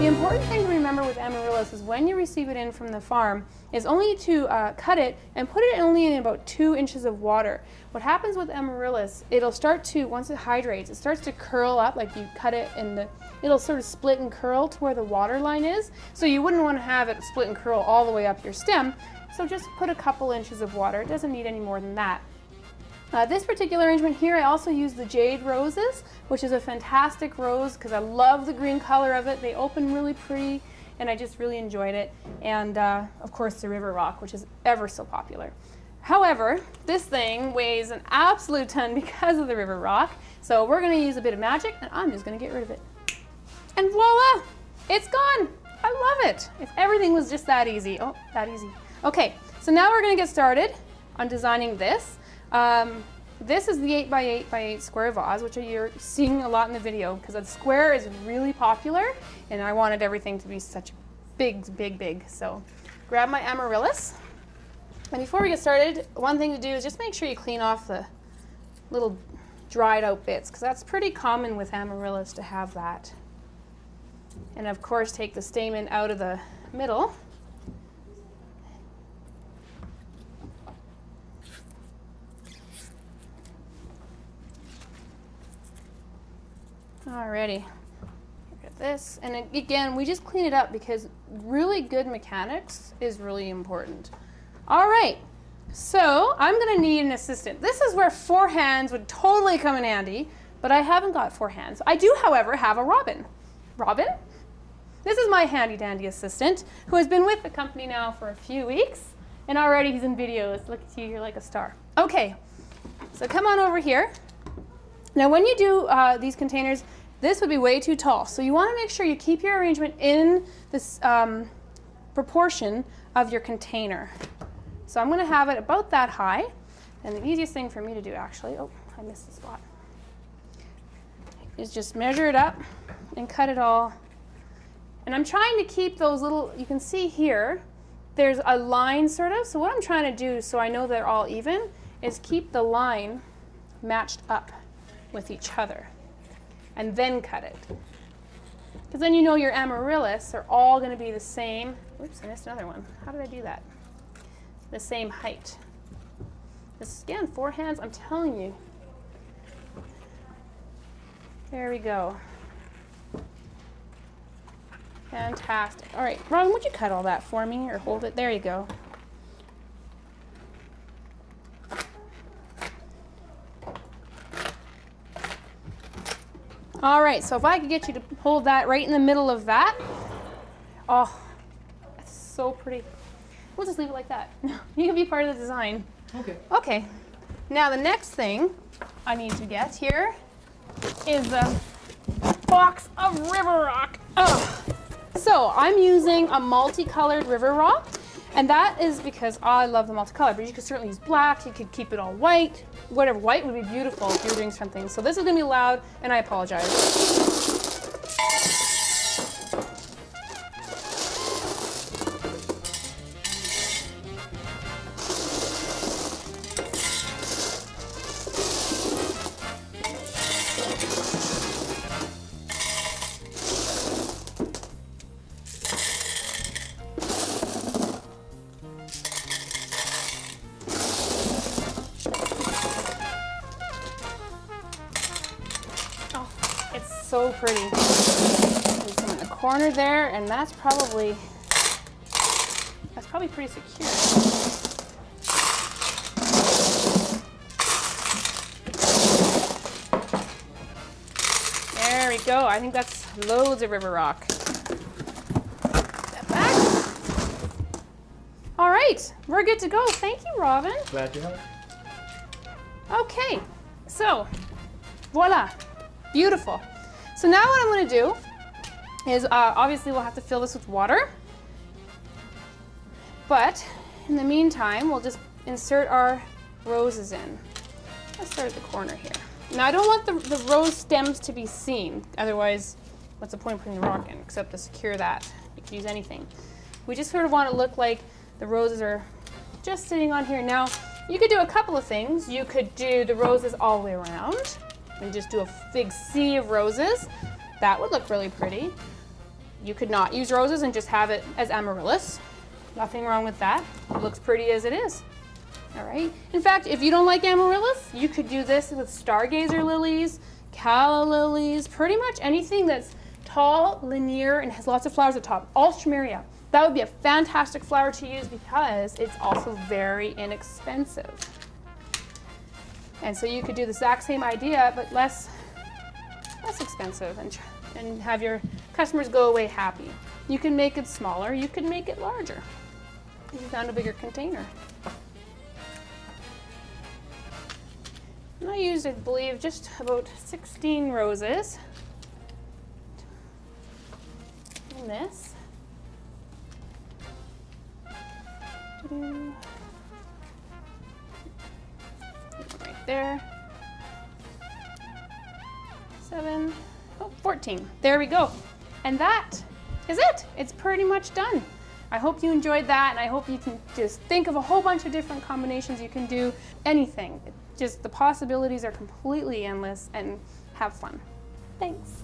important thing to remember with amaryllis is when you receive it in from the farm is only to cut it and put it only in about 2 inches of water. What happens with amaryllis, it'll start to, once it hydrates, it starts to curl up, like you cut it and it'll sort of split and curl to where the water line is. So you wouldn't want to have it split and curl all the way up your stem. So just put a couple inches of water. It doesn't need any more than that. This particular arrangement here, I also use the Jade Roses, which is a fantastic rose because I love the green color of it. They open really pretty and I just really enjoyed it. And of course the River Rock, which is ever so popular. However, this thing weighs an absolute ton because of the River Rock. So we're going to use a bit of magic and I'm just going to get rid of it. And voila! It's gone! I love it! If everything was just that easy. Oh, that easy. Okay, so now we're going to get started on designing this. This is the 8x8x8 square vase, which you're seeing a lot in the video because the square is really popular and I wanted everything to be such big. So grab my amaryllis. And before we get started, one thing to do is just make sure you clean off the little dried out bits because that's pretty common with amaryllis to have that. And of course take the stamen out of the middle. Alrighty, look at this, and again, we just clean it up because really good mechanics is really important. Alright, so I'm going to need an assistant. This is where 4 hands would totally come in handy, but I haven't got 4 hands. I do, however, have a Robin. Robin? This is my handy dandy assistant who has been with the company now for a few weeks, and already he's in videos. Look at you, you're like a star. Okay, so come on over here. Now when you do these containers, this would be way too tall. So you want to make sure you keep your arrangement in this proportion of your container. So I'm going to have it about that high. And the easiest thing for me to do actually, oh, I missed the spot, is just measure it up and cut it all. And I'm trying to keep those little, you can see here, there's a line sort of. So what I'm trying to do so I know they're all even is keep the line matched up with each other and then cut it. Because then you know your amaryllis are all going to be the same. Oops, I missed another one. How did I do that? The same height. This again, 4 hands, I'm telling you. There we go. Fantastic. All right, Robin, would you cut all that for me or hold it? There you go. All right, so if I could get you to hold that right in the middle of that. Oh, that's so pretty. We'll just leave it like that. You can be part of the design. Okay. Okay. Now the next thing I need to get here is a box of River Rock. Oh. So I'm using a multicolored River Rock, and that is because I love the multicolor, but you could certainly use black, you could keep it all white. Whatever, white would be beautiful if you were doing something. So this is gonna be loud, and I apologize. So pretty. There's some in the corner there, and that's probably pretty secure. There we go. I think that's loads of River Rock. Step back. All right, we're good to go. Thank you, Robin. Glad to help. Okay, so voila, beautiful. So now what I'm going to do is obviously we'll have to fill this with water, but in the meantime we'll just insert our roses in. Let's start at the corner here. Now I don't want the rose stems to be seen, otherwise what's the point of putting the rock in except to secure that? You can use anything. We just sort of want it to look like the roses are just sitting on here. Now you could do a couple of things. You could do the roses all the way around and just do a big sea of roses. That would look really pretty. You could not use roses and just have it as amaryllis. Nothing wrong with that. It looks pretty as it is. All right. In fact, if you don't like amaryllis, you could do this with stargazer lilies, calla lilies, pretty much anything that's tall, linear, and has lots of flowers at the top. Alstroemeria. That would be a fantastic flower to use because it's also very inexpensive. And so you could do the exact same idea, but less expensive, and have your customers go away happy. You can make it smaller, you can make it larger if you found a bigger container. And I used, I believe, just about 16 roses in this. Right there. 7, 14. There we go. And that is it. It's pretty much done. I hope you enjoyed that, and I hope you can just think of a whole bunch of different combinations you can do. Anything. Just the possibilities are completely endless, and have fun. Thanks.